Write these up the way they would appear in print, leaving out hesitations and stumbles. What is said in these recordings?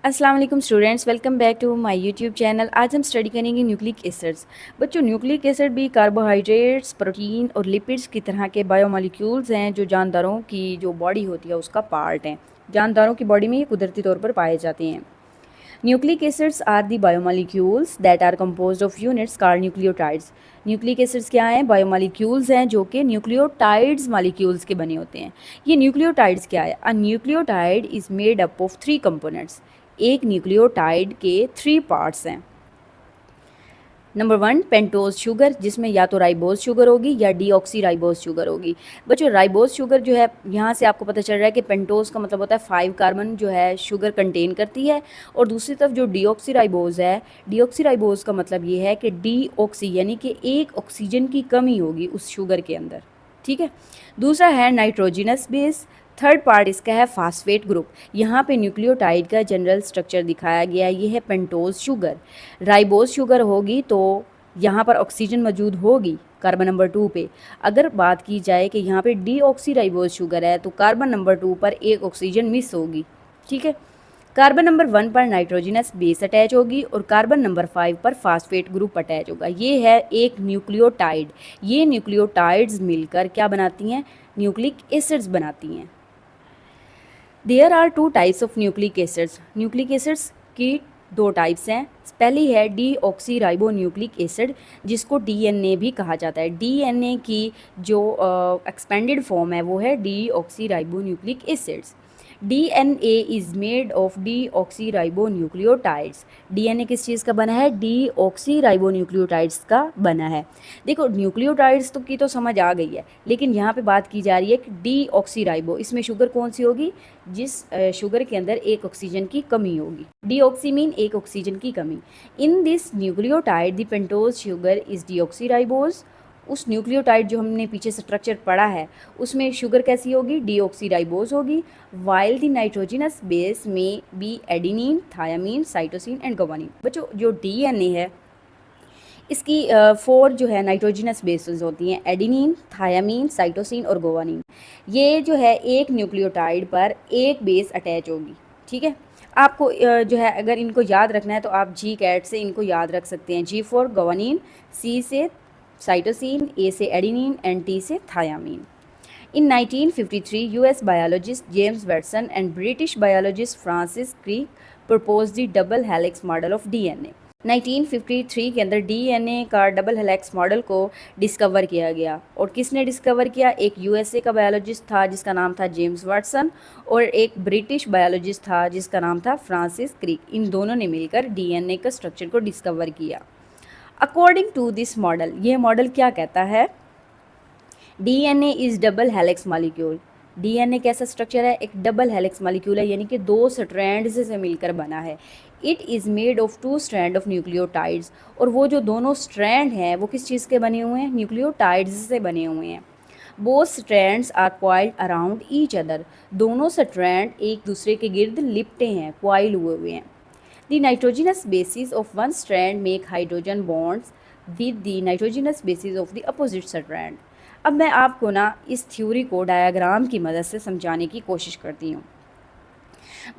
अस्सलाम वालेकुम students, welcome back to my YouTube channel. आज हम स्टडी करेंगे न्यूक्लिक एसिड्स। बच्चों, न्यूक्लिक एसिड भी कार्बोहाइड्रेट्स, प्रोटीन और लिपिड्स की तरह के बायोमॉलिक्यूल्स हैं जो जानदारों की जो बॉडी होती है उसका पार्ट हैं। जानदारों की बॉडी में ये कुदरती तौर पर पाए जाते हैं। Nucleic acids are the biomolecules that are composed of units called nucleotides. Nucleic acids क्या हैं? बायोमॉलिक्यूल्स हैं जो कि न्यूक्लियोटाइड्स मॉलिक्यूल्स के बने होते हैं। ये न्यूक्लियोटाइड्स क्या है? अ nucleotide is made up of 3 components. एक न्यूक्लियोटाइड के 3 पार्ट्स हैं। नंबर 1 पेंटोज शुगर, जिसमें या तो राइबोज शुगर होगी या डीऑक्सी राइबोज शुगर होगी। बच्चों, राइबोज शुगर जो है, यहाँ से आपको पता चल रहा है कि पेंटोज का मतलब होता है 5 कार्बन जो है शुगर कंटेन करती है, और दूसरी तरफ जो डीऑक्सी राइबोज है, डीऑक्सी राइबोज का मतलब ये है कि डीऑक्सी यानी कि एक ऑक्सीजन की कमी होगी उस शुगर के अंदर। ठीक है। दूसरा है नाइट्रोजिनस बेस। थर्ड पार्ट इसका है फास्फेट ग्रुप। यहाँ पे न्यूक्लियोटाइड का जनरल स्ट्रक्चर दिखाया गया है। ये है पेंटोज शुगर। राइबोज शुगर होगी तो यहाँ पर ऑक्सीजन मौजूद होगी कार्बन नंबर 2 पे। अगर बात की जाए कि यहाँ पे डीऑक्सी राइबोज शुगर है तो कार्बन नंबर 2 पर एक ऑक्सीजन मिस होगी। ठीक है। कार्बन नंबर 1 पर नाइट्रोजिनस बेस अटैच होगी और कार्बन नंबर 5 पर फास्फेट ग्रुप अटैच होगा। ये है एक न्यूक्लियोटाइड। ये न्यूक्लियोटाइड्स मिलकर क्या बनाती हैं? न्यूक्लिक एसिड्स बनाती हैं। There are 2 types of nucleic acids. Nucleic acids की 2 टाइप्स हैं। पहली है डीऑक्सी राइबो न्यूक्लिक एसिड, जिसको डीएनए भी कहा जाता है। डीएनए की जो एक्सपेंडेड फॉर्म है वो है deoxy ribo nucleic acids. DNA is made of deoxy ribo nucleotides. DNA किस चीज़ का बना है? डीऑक्सी राइबो न्यूक्लियोटाइड्स का बना है। देखो, न्यूक्लियोटाइड्स तो समझ आ गई है, लेकिन यहाँ पे बात की जा रही है कि डीऑक्सी राइबो, इसमें शुगर कौन सी होगी? जिस शुगर के अंदर एक ऑक्सीजन की कमी होगी। डीऑक्सी मीन एक ऑक्सीजन की कमी। In this nucleotide the pentose sugar is deoxy ribose. उस न्यूक्लियोटाइड जो हमने पीछे स्ट्रक्चर पढ़ा है उसमें शुगर कैसी होगी? डीऑक्सी राइबोज होगी। वाइल द नाइट्रोजिनस बेस में बी adenine, thymine, cytosine and guanine. बच्चों, जो डीएनए है इसकी 4 जो है नाइट्रोजिनस बेसेस होती हैं, एडिनिन, थायामीन, साइटोसिन और ग्वानिन। ये जो है एक न्यूक्लियोटाइड पर एक बेस अटैच होगी। ठीक है। आपको जो है अगर इनको याद रखना है तो आप जी कैट से इनको याद रख सकते हैं। जी फॉर ग्वानिन, सी से साइटोसिन, ए से एडिनिन एंड टी से thiamine. In 1953, US biologist James Watson and British biologist Francis Crick proposed the double helix model of DNA। 1953 के अंदर डीएनए का डबल हेलिक्स मॉडल को डिस्कवर किया गया। और किसने डिस्कवर किया? एक यूएसए का बायोलॉजिस्ट था जिसका नाम था जेम्स वाटसन, और एक ब्रिटिश बायोलॉजिस्ट था जिसका नाम था फ्रांसिस क्रिक। इन दोनों ने मिलकर डीएनए का स्ट्रक्चर को डिस्कवर किया। अकॉर्डिंग टू दिस मॉडल, ये मॉडल क्या कहता है? DNA is double helix molecule. DNA कैसा स्ट्रक्चर है? एक डबल हेलिक्स मॉलिक्यूल है, यानी कि 2 स्ट्रैंड्स से मिलकर बना है। It is made of 2 strand of nucleotides. और वो जो दोनों स्ट्रैंड हैं वो किस चीज़ के बने हुए हैं? न्यूक्लियोटाइड्स से बने हुए हैं। Both strands are coiled around each other. दोनों स्ट्रैंड एक दूसरे के गिर्द लिपटे हैं, क्वाइल हुए हुए हैं। The nitrogenous basis of one strand make hydrogen bonds with the nitrogenous basis of the opposite strand. अब मैं आपको ना इस थ्योरी को डायग्राम की मदद से समझाने की कोशिश करती हूँ।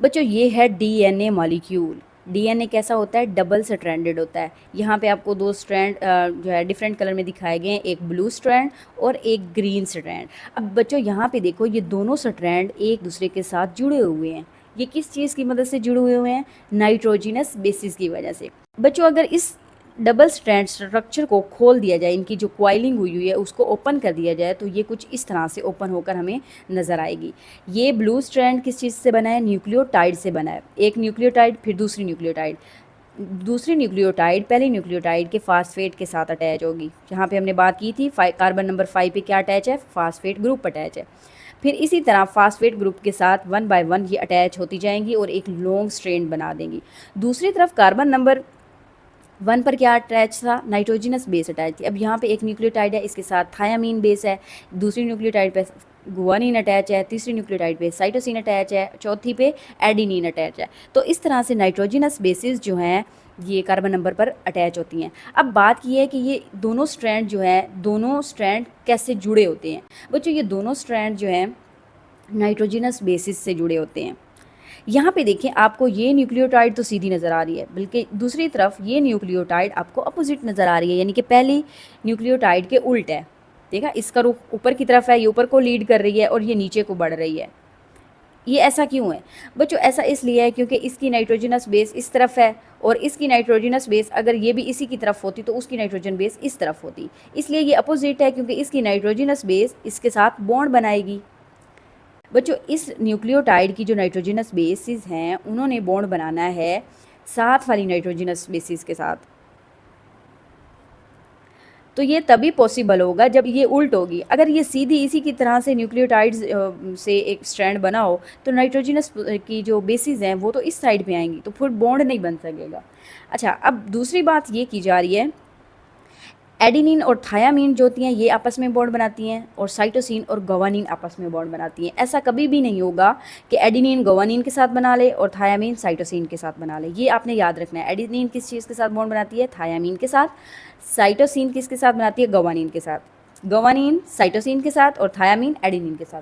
बच्चों, ये है डीएनए मॉलिक्यूल। डीएनए कैसा होता है? डबल स्ट्रैंडेड होता है। यहाँ पे आपको 2 स्ट्रैंड जो है डिफरेंट कलर में दिखाए गए हैं, एक ब्लू स्ट्रैंड और एक ग्रीन स्ट्रैंड। अब बच्चों, यहाँ पे देखो, ये दोनों स्ट्रैंड एक दूसरे के साथ जुड़े हुए हैं। ये किस चीज़ की मदद से जुड़े हुए हैं? नाइट्रोजिनस बेसिस की वजह से। बच्चों, अगर इस डबल स्ट्रैंड स्ट्रक्चर को खोल दिया जाए, इनकी जो क्वाइलिंग हुई हुई है उसको ओपन कर दिया जाए, तो ये कुछ इस तरह से ओपन होकर हमें नज़र आएगी। ये ब्लू स्ट्रैंड किस चीज़ से बना है? न्यूक्लियोटाइड से बना है। एक न्यूक्लियोटाइड, फिर दूसरी न्यूक्लियोटाइड। दूसरी न्यूक्लियोटाइड पहली न्यूक्लियोटाइड के फास्फेट के साथ अटैच होगी। जहाँ पे हमने बात की थी कार्बन नंबर 5 पे क्या अटैच है? फास्फेट ग्रुप अटैच है। फिर इसी तरह फास्फेट ग्रुप के साथ 1 बाय 1 ये अटैच होती जाएंगी और एक लॉन्ग स्ट्रैंड बना देंगी। दूसरी तरफ कार्बन नंबर 1 पर क्या अटैच था? नाइट्रोजिनस बेस अटैच थी। अब यहाँ पे एक न्यूक्लियोटाइड है, इसके साथ थायामीन बेस है। दूसरी न्यूक्लियोटाइड पे गुआनिन अटैच है। तीसरी न्यूक्लियोटाइड पे साइटोसिन अटैच है। चौथी पे एडिनिन अटैच है। तो इस तरह से नाइट्रोजिनस बेसिस जो हैं ये कार्बन नंबर पर अटैच होती हैं। अब बात की है कि ये दोनों स्ट्रैंड जो है, दोनों स्ट्रैंड कैसे जुड़े होते हैं? बच्चों, ये दोनों स्ट्रैंड जो हैं नाइट्रोजिनस बेसिस से जुड़े होते हैं। यहाँ पे देखें आपको ये न्यूक्लियोटाइड तो सीधी नज़र आ रही है, बल्कि दूसरी तरफ ये न्यूक्लियोटाइड आपको अपोजिट नज़र आ रही है, यानी कि पहली न्यूक्लियोटाइड के उल्ट है। देखा, इसका रुख ऊपर की तरफ है, ये ऊपर को लीड कर रही है और ये नीचे को बढ़ रही है। ये ऐसा क्यों है बच्चों? ऐसा इसलिए है क्योंकि इसकी नाइट्रोजनस बेस इस तरफ है और इसकी नाइट्रोजनस बेस अगर ये भी इसी की तरफ होती तो उसकी नाइट्रोजन बेस इस तरफ होती। इसलिए ये अपोजिट है क्योंकि इसकी नाइट्रोजनस बेस इसके साथ बॉन्ड बनाएगी। बच्चों, इस न्यूक्लियोटाइड की जो नाइट्रोजनस बेसिस हैं उन्होंने बॉन्ड बनाना है साथ वाली नाइट्रोजनस बेसिस के साथ। तो ये तभी पॉसिबल होगा जब ये उल्ट होगी। अगर ये सीधी इसी की तरह से न्यूक्लियोटाइड्स से एक स्ट्रैंड बना हो तो नाइट्रोजनस की जो बेसिस हैं वो तो इस साइड पे आएंगी, तो फिर बॉन्ड नहीं बन सकेगा। अच्छा, अब दूसरी बात ये की जा रही है, एडिनिन और थायामीन जो होती हैं ये आपस में बॉन्ड बनाती हैं और साइटोसिन और गवानीन आपस में बॉन्ड बनाती हैं। ऐसा कभी भी नहीं होगा कि एडिनिन गवानीन के साथ बना ले और थायामीन साइटोसिन के साथ बना ले। ये आपने याद रखना है। एडिनिन किस चीज़ के साथ बॉन्ड बनाती है? थायामीन के साथ। साइटोसिन किसके साथ बनाती है? गवानीन के साथ। गवानीन साइटोसिन के साथ और थायामीन एडिनिन के साथ।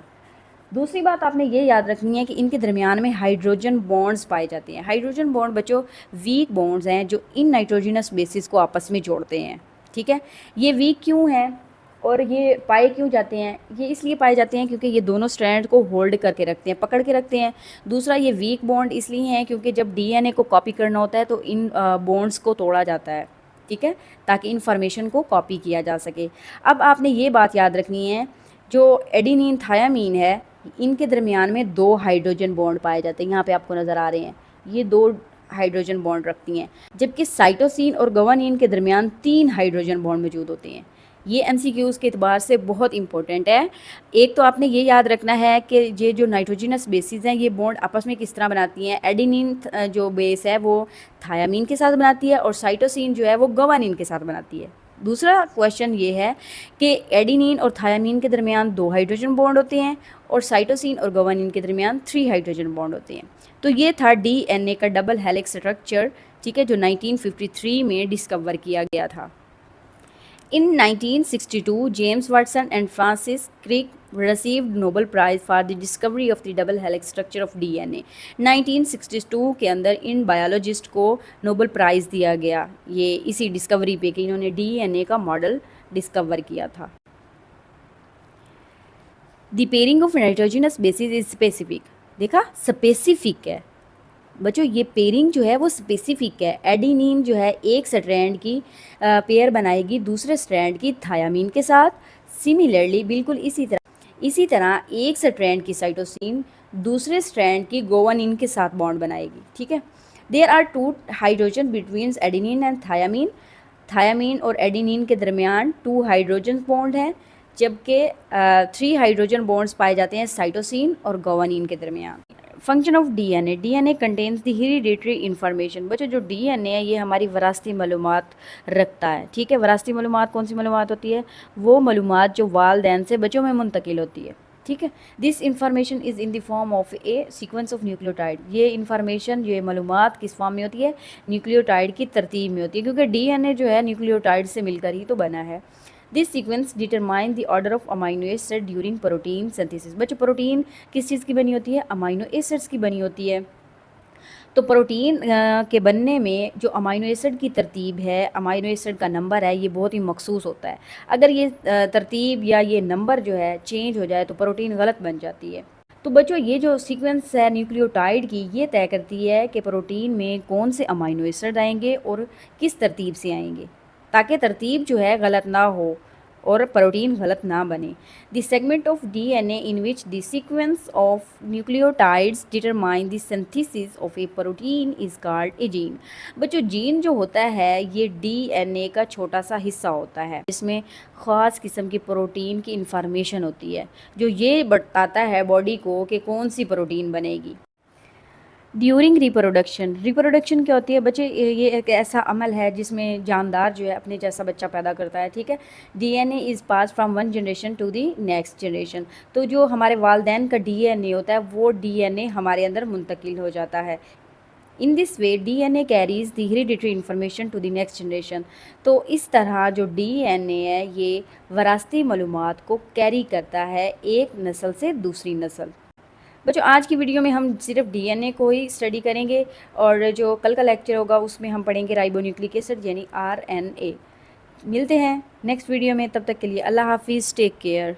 दूसरी बात आपने ये याद रखनी है कि इनके दरमियान में हाइड्रोजन बॉन्ड्स पाए जाते हैं। हाइड्रोजन बॉन्ड बच्चों वीक बॉन्ड्स हैं जो इन नाइट्रोजनस बेसिस को आपस में जोड़ते हैं। ठीक है, ये वीक क्यों हैं और ये पाए क्यों जाते हैं? ये इसलिए पाए जाते हैं क्योंकि ये दोनों स्ट्रैंड को होल्ड करके रखते हैं, पकड़ के रखते हैं। दूसरा, ये वीक बॉन्ड इसलिए हैं क्योंकि जब डीएनए को कॉपी करना होता है तो इन बॉन्ड्स को तोड़ा जाता है, ठीक है, ताकि इन्फॉर्मेशन को कॉपी किया जा सके। अब आपने ये बात याद रखनी है, जो एडिनिन थायामीन है इनके दरमियान में 2 हाइड्रोजन बॉन्ड पाए जाते हैं। यहाँ पे आपको नज़र आ रहे हैं, ये 2 हाइड्रोजन बॉन्ड रखती हैं, जबकि साइटोसिन और गवानीन के दरमियान 3 हाइड्रोजन बॉन्ड मौजूद होते हैं। ये एमसीक्यूज़ के एतबार से बहुत इंपॉर्टेंट है। एक तो आपने ये याद रखना है कि ये जो नाइट्रोजनस बेसिस हैं ये बॉन्ड आपस में किस तरह बनाती हैं। एडिनिन जो बेस है वो थायामीन के साथ बनाती है और साइटोसिन जो है वो गवानीन के साथ बनाती है। दूसरा क्वेश्चन ये है कि एडिनिन और थायामीन के दरमियान 2 हाइड्रोजन बॉन्ड होते हैं और साइटोसिन और गवानीन के दरमियान 3 हाइड्रोजन बॉन्ड होते हैं। तो ये था डीएनए का डबल हेलिक्स स्ट्रक्चर, ठीक है, जो 1953 में डिस्कवर किया गया था। In 1962, James Watson and Francis Crick received Nobel Prize for the discovery of the double helix structure of DNA. 1962 के अंदर इन बायोलॉजिस्ट को नोबेल प्राइज़ दिया गया ये इसी डिस्कवरी पे कि इन्होंने डीएनए का मॉडल डिस्कवर किया था। The pairing of nitrogenous bases is specific. देखा, स्पेसिफिक है बच्चों, ये पेयरिंग जो है वो स्पेसिफिक है। एडिनिन जो है एक स्ट्रैंड की पेयर बनाएगी दूसरे स्ट्रैंड की थायामीन के साथ। सिमिलरली बिल्कुल इसी तरह एक स्ट्रैंड की साइटोसिन दूसरे स्ट्रैंड की गवानीन के साथ बॉन्ड बनाएगी, ठीक है। There are 2 hydrogen between adenine and thymine. Thymine और एडिनिन के दरमियान 2 हाइड्रोजन बॉन्ड हैं, जबकि 3 हाइड्रोजन बॉन्ड्स पाए जाते हैं साइटोसिन और गवानीन के दरमियान। Function of DNA. DNA contains the hereditary information. बच्चों, जो डीएनए है ये हमारी वरासती मालूमात रखता है, ठीक है। वरासती मालूमात कौन सी मालूमात होती है? वो मालूमात जो वालदैन से बच्चों में मुंतकिल होती है, ठीक है। This information is in the form of A sequence of nucleotide. ये इंफॉर्मेशन, ये मालूमात किस फॉर्म में होती है? न्यूक्लियोटाइड की तरतीब में होती है, क्योंकि डीएनए जो है न्यूक्लियोटाइड से मिलकर ही तो बना है। This sequence determine the order of amino acid during protein synthesis. बच्चों, प्रोटीन किस चीज़ की बनी होती है? अमाइनो एसिड्स की बनी होती है। तो प्रोटीन के बनने में जो अमाइनो एसिड की तरतीब है, अमाइनो एसिड का नंबर है, ये बहुत ही मखसूस होता है। अगर ये तरतीब या ये नंबर जो है चेंज हो जाए तो प्रोटीन गलत बन जाती है। तो बच्चों, ये जो सीक्वेंस है न्यूक्लियोटाइड की ये तय करती है कि प्रोटीन में कौन से अमाइनो एसिड आएंगे और किस तरतीब से आएंगे, ताकि तरतीब जो है गलत ना हो और प्रोटीन गलत ना बने। The segment of DNA in which the sequence of nucleotides determine the synthesis of A protein is called a gene. बच्चों, जीन जो होता है ये डीएनए का छोटा सा हिस्सा होता है, इसमें ख़ास किस्म की प्रोटीन की इंफॉर्मेशन होती है जो ये बताता है बॉडी को कि कौन सी प्रोटीन बनेगी। ड्यूरिंग रिप्रोडक्शन क्या होती है बच्चे? ये एक ऐसा अमल है जिसमें जानदार जो है अपने जैसा बच्चा पैदा करता है, ठीक है। DNA is pass from one generation to the next generation. तो जो हमारे वालदैन का डीएनए होता है वो डीएनए हमारे अंदर मुंतकिल हो जाता है। In this way DNA carries the hereditary information to the next generation. तो इस तरह जो डीएनए है ये वरासती मालूमात को कैरी करता है एक नस्ल से दूसरी नस्ल। बच्चों आज की वीडियो में हम सिर्फ डीएनए को ही स्टडी करेंगे और जो कल का लेक्चर होगा उसमें हम पढ़ेंगे राइबोन्यूक्लिक एसिड यानी आरएनए। मिलते हैं नेक्स्ट वीडियो में, तब तक के लिए अल्लाह हाफिज़, टेक केयर।